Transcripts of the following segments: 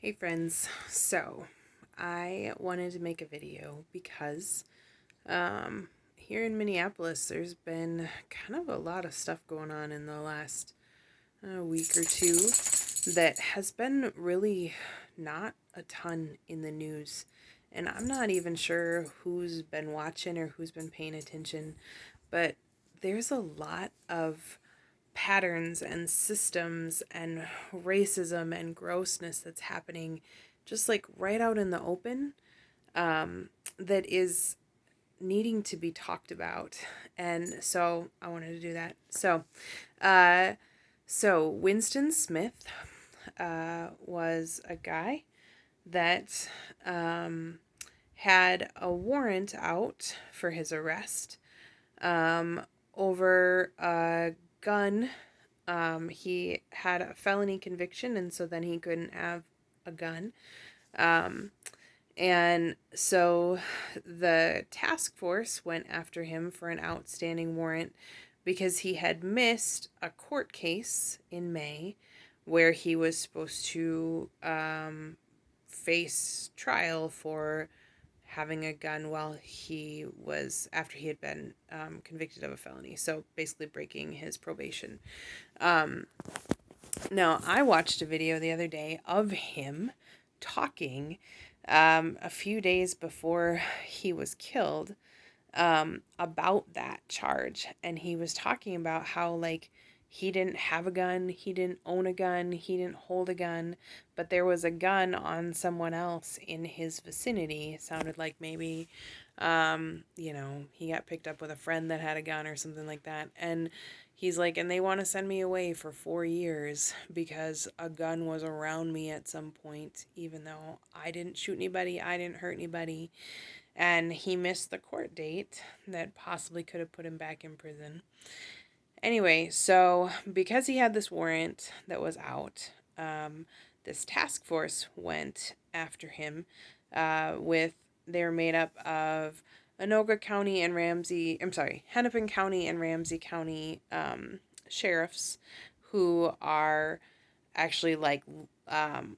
Hey friends, so I wanted to make a video because here in Minneapolis there's been kind of a lot of stuff going on in the last week or two that has been really not a ton in the news. And I'm not even sure who's been watching or who's been paying attention, but there's a lot of patterns and systems and racism and grossness that's happening just like right out in the open, that is needing to be talked about. And so I wanted to do that. Uh, so Winston Smith was a guy that had a warrant out for his arrest, um, over a gun. He had a felony conviction, and so then he couldn't have a gun. Um, and so the task force went after him for an outstanding warrant because he had missed a court case in May where he was supposed to face trial for having a gun while after he had been convicted of a felony. So basically breaking his probation. Um, Now, I watched a video the other day of him talking a few days before he was killed, about that charge. And he was talking about how, like, he didn't have a gun, he didn't own a gun, he didn't hold a gun, but there was a gun on someone else in his vicinity. It sounded like maybe, he got picked up with a friend that had a gun or something like that. And he's like, and they want to send me away for 4 years because a gun was around me at some point, even though I didn't shoot anybody, I didn't hurt anybody. And he missed the court date that possibly could have put him back in prison. Anyway, so because he had this warrant that was out, this task force went after him. They're made up of Anoka County and Hennepin County and Ramsey County sheriffs, who are actually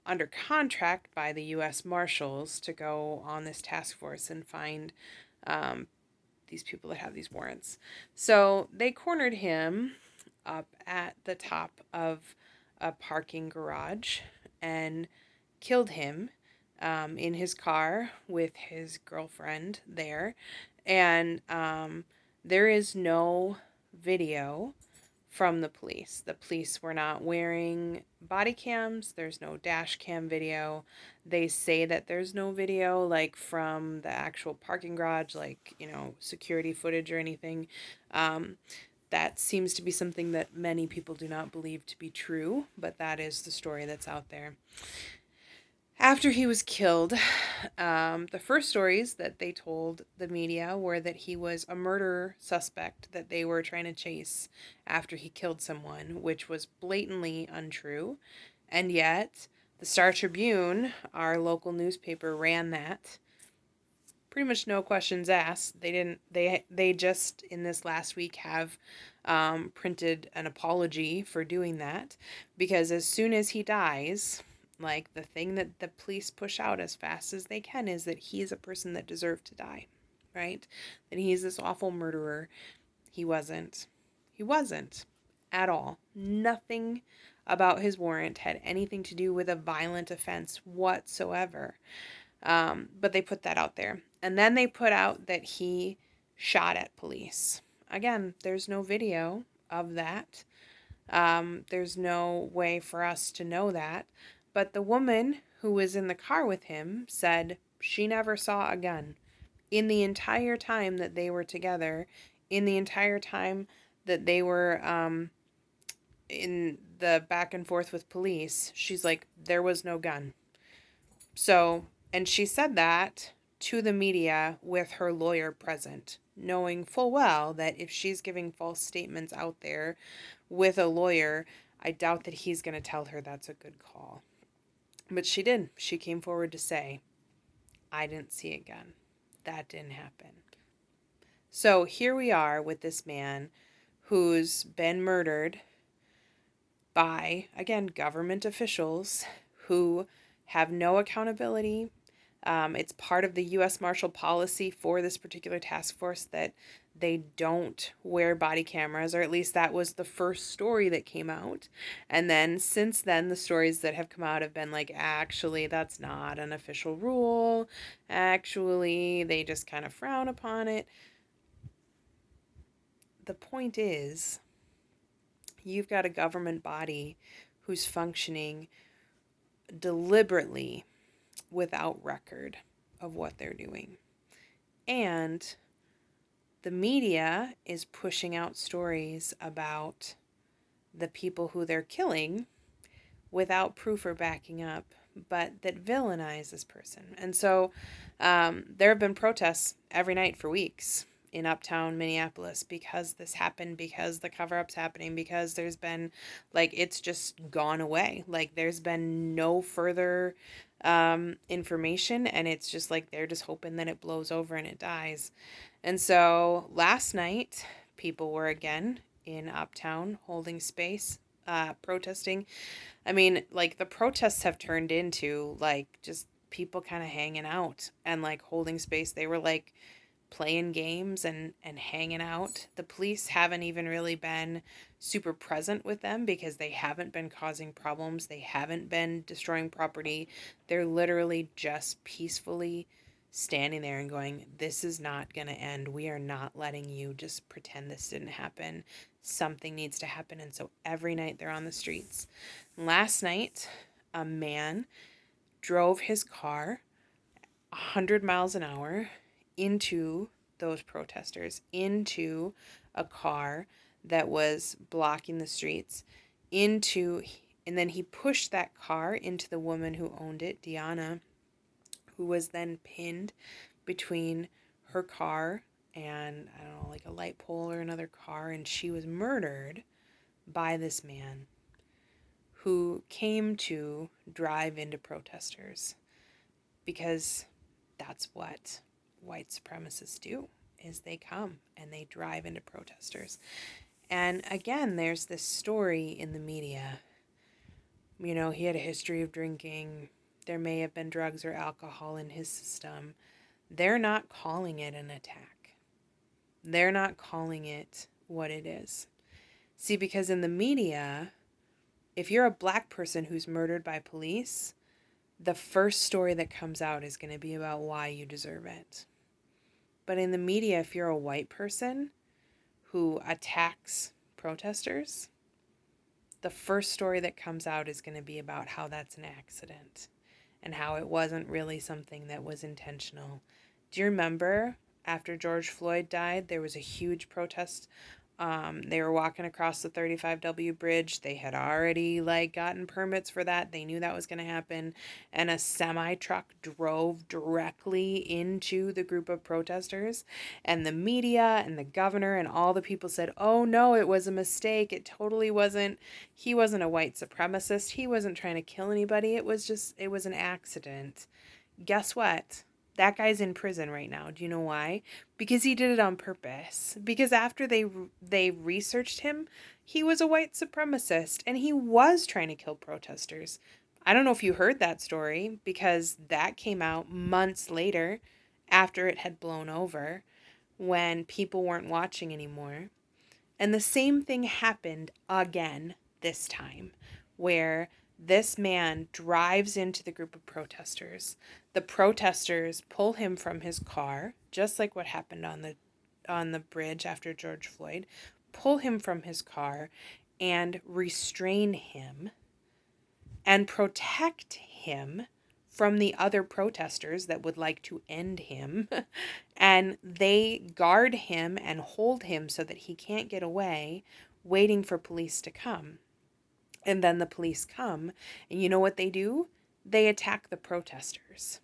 under contract by the U.S. Marshals to go on this task force and find um, these people that have these warrants. So they cornered him up at the top of a parking garage and killed him, in his car with his girlfriend there. And there is no video from the police. The police were not wearing body cams. There's no dash cam video. They say that there's no video, like, from the actual parking garage, like, security footage or anything. That seems to be something that many people do not believe to be true, but that is the story that's out there. After he was killed, the first stories that they told the media were that he was a murder suspect that they were trying to chase after he killed someone, which was blatantly untrue. And yet, the Star Tribune, our local newspaper, ran that. Pretty much no questions asked. They just in this last week have printed an apology for doing that, because as soon as he dies, like, the thing that the police push out as fast as they can is that he is a person that deserved to die, right? That he's this awful murderer. He wasn't. He wasn't at all. Nothing about his warrant had anything to do with a violent offense whatsoever. But they put that out there. And then they put out that he shot at police. Again, there's no video of that. There's no way for us to know that. But the woman who was in the car with him said she never saw a gun in the entire time that they were together, in the entire time that they were in the back and forth with police. She's like, there was no gun. So, and she said that to the media with her lawyer present, knowing full well that if she's giving false statements out there with a lawyer, I doubt that he's going to tell her that's a good call. But she did. She came forward to say, I didn't see a gun. That didn't happen. So here we are with this man who's been murdered by, again, government officials who have no accountability. It's part of the U.S. Marshal policy for this particular task force that they don't wear body cameras, or at least that was the first story that came out. And then since then, the stories that have come out have been like, actually, that's not an official rule. Actually, they just kind of frown upon it. The point is, you've got a government body who's functioning deliberately without record of what they're doing. And the media is pushing out stories about the people who they're killing without proof or backing up, but that villainize this person. And so there have been protests every night for weeks in uptown Minneapolis because this happened, because the cover-up's happening, because there's been, like, it's just gone away. Like, there's been no further information, and it's just like they're just hoping that it blows over and it dies. And so last night, people were again in uptown holding space, protesting. I mean, like, the protests have turned into, like, just people kind of hanging out and, like, holding space. They were, like, playing games and hanging out. The police haven't even really been super present with them because they haven't been causing problems. They haven't been destroying property. They're literally just peacefully standing there and going, this is not going to end. We are not letting you just pretend this didn't happen. Something needs to happen. And so every night they're on the streets. Last night, a man drove his car 100 miles an hour into those protesters, into a car that was blocking the streets, and then he pushed that car into the woman who owned it, Deona, who was then pinned between her car and, I don't know, like a light pole or another car, and she was murdered by this man who came to drive into protesters, because that's what white supremacists do, is they come and they drive into protesters. And again, there's this story in the media, you know, he had a history of drinking, there may have been drugs or alcohol in his system. They're not calling it an attack. They're not calling it what it is. See, because in the media, if you're a black person who's murdered by police, the first story that comes out is going to be about why you deserve it. But in the media, if you're a white person who attacks protesters, the first story that comes out is going to be about how that's an accident and how it wasn't really something that was intentional. Do you remember after George Floyd died, there was a huge protest? They were walking across the 35W bridge. They had already, like, gotten permits for that. They knew that was going to happen. And a semi-truck drove directly into the group of protesters. And the media and the governor and all the people said, oh, no, it was a mistake. It totally wasn't. He wasn't a white supremacist. He wasn't trying to kill anybody. It was an accident. Guess what? That guy's in prison right now. Do you know why? Because he did it on purpose. Because after they researched him, he was a white supremacist and he was trying to kill protesters. I don't know if you heard that story, because that came out months later after it had blown over, when people weren't watching anymore. And the same thing happened again this time, where this man drives into the group of protesters. The protesters pull him from his car, just like what happened on the bridge after George Floyd, pull him from his car and restrain him and protect him from the other protesters that would like to end him. And they guard him and hold him so that he can't get away, waiting for police to come. And then the police come, and you know what they do? They attack the protesters.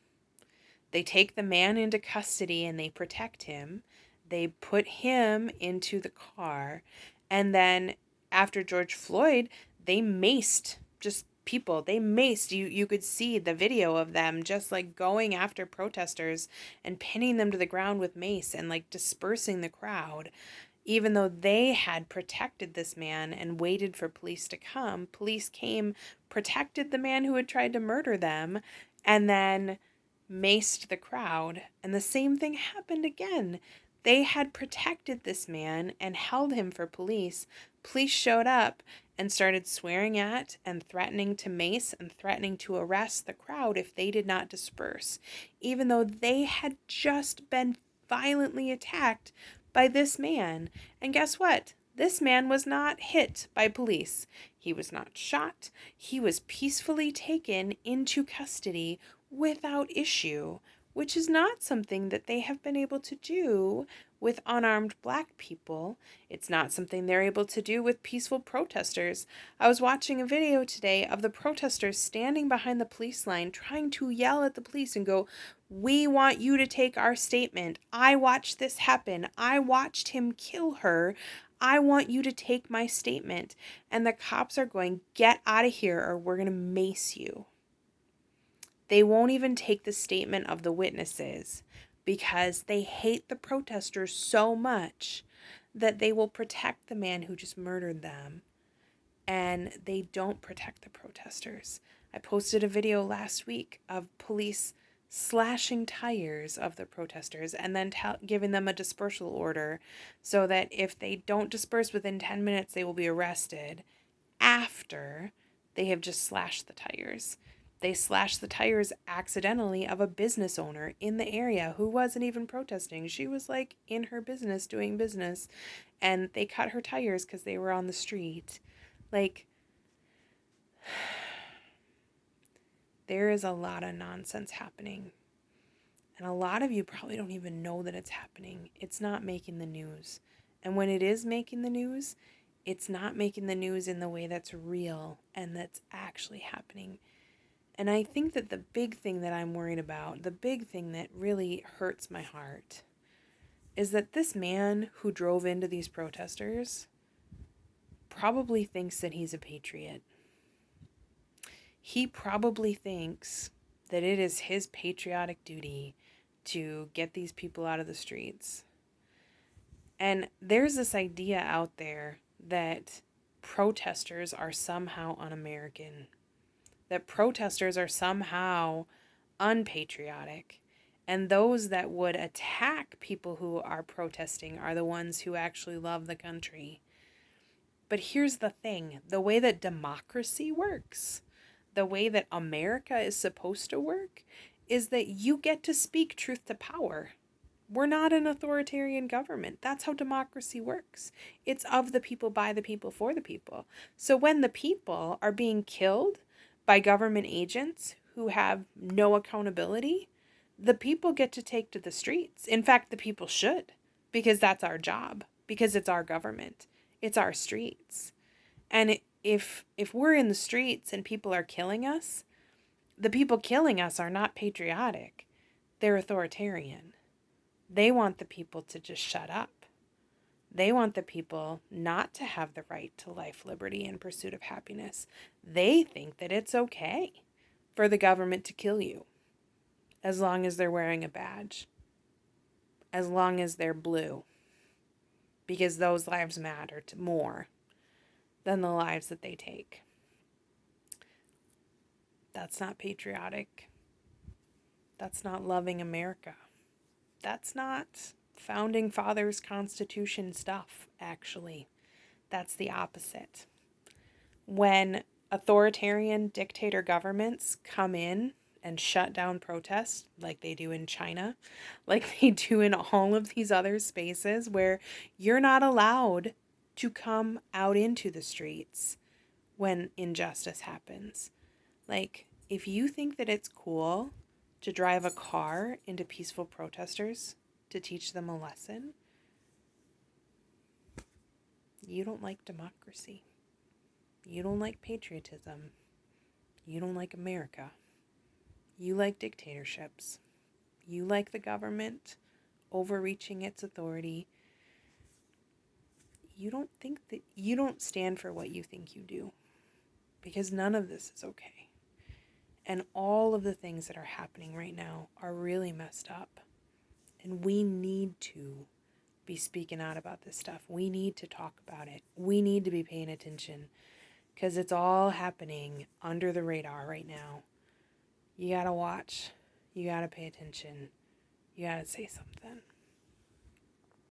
They take the man into custody and they protect him. They put him into the car. And then after George Floyd, they maced just people. They maced. You could see the video of them just, like, going after protesters and pinning them to the ground with mace and, like, dispersing the crowd. Even though they had protected this man and waited for police to come, police came, protected the man who had tried to murder them, and then maced the crowd. And the same thing happened again. They had protected this man and held him for police. Police showed up and started swearing at and threatening to mace and threatening to arrest the crowd if they did not disperse, even though they had just been violently attacked by this man. And guess what? This man was not hit by police. He was not shot. He was peacefully taken into custody without issue, which is not something that they have been able to do with unarmed black people. It's not something they're able to do with peaceful protesters. I was watching a video today of the protesters standing behind the police line trying to yell at the police and go, "We want you to take our statement. I watched this happen. I watched him kill her. I want you to take my statement." And the cops are going, "Get out of here or we're going to mace you." They won't even take the statement of the witnesses because they hate the protesters so much that they will protect the man who just murdered them. And they don't protect the protesters. I posted a video last week of police slashing tires of the protesters and then giving them a dispersal order so that if they don't disperse within 10 minutes, they will be arrested after they have just slashed the tires. They slashed the tires accidentally of a business owner in the area who wasn't even protesting. She was like in her business doing business, and they cut her tires because they were on the street. Like, there is a lot of nonsense happening. And a lot of you probably don't even know that it's happening. It's not making the news. And when it is making the news, it's not making the news in the way that's real and that's actually happening. And I think that the big thing that I'm worried about, the big thing that really hurts my heart, is that this man who drove into these protesters probably thinks that he's a patriot. He probably thinks that it is his patriotic duty to get these people out of the streets. And there's this idea out there that protesters are somehow un-American, that protesters are somehow unpatriotic, and those that would attack people who are protesting are the ones who actually love the country. But here's the thing, the way that democracy works, the way that America is supposed to work, is that you get to speak truth to power. We're not an authoritarian government. That's how democracy works. It's of the people, by the people, for the people. So when the people are being killed by government agents who have no accountability, the people get to take to the streets. In fact, the people should, because that's our job, because it's our government. It's our streets. And if we're in the streets and people are killing us, the people killing us are not patriotic. They're authoritarian. They want the people to just shut up. They want the people not to have the right to life, liberty, and pursuit of happiness. They think that it's okay for the government to kill you as long as they're wearing a badge, as long as they're blue, because those lives matter more than the lives that they take. That's not patriotic. That's not loving America. That's not Founding Fathers Constitution stuff, actually. That's the opposite. When authoritarian dictator governments come in and shut down protests like they do in China, like they do in all of these other spaces where you're not allowed to come out into the streets when injustice happens. Like, if you think that it's cool to drive a car into peaceful protesters to teach them a lesson, you don't like democracy. You don't like patriotism. You don't like America. You like dictatorships. You like the government overreaching its authority. You don't stand for what you think you do, because none of this is okay. And all of the things that are happening right now are really messed up. And we need to be speaking out about this stuff. We need to talk about it. We need to be paying attention because it's all happening under the radar right now. You gotta watch. You gotta pay attention. You gotta say something.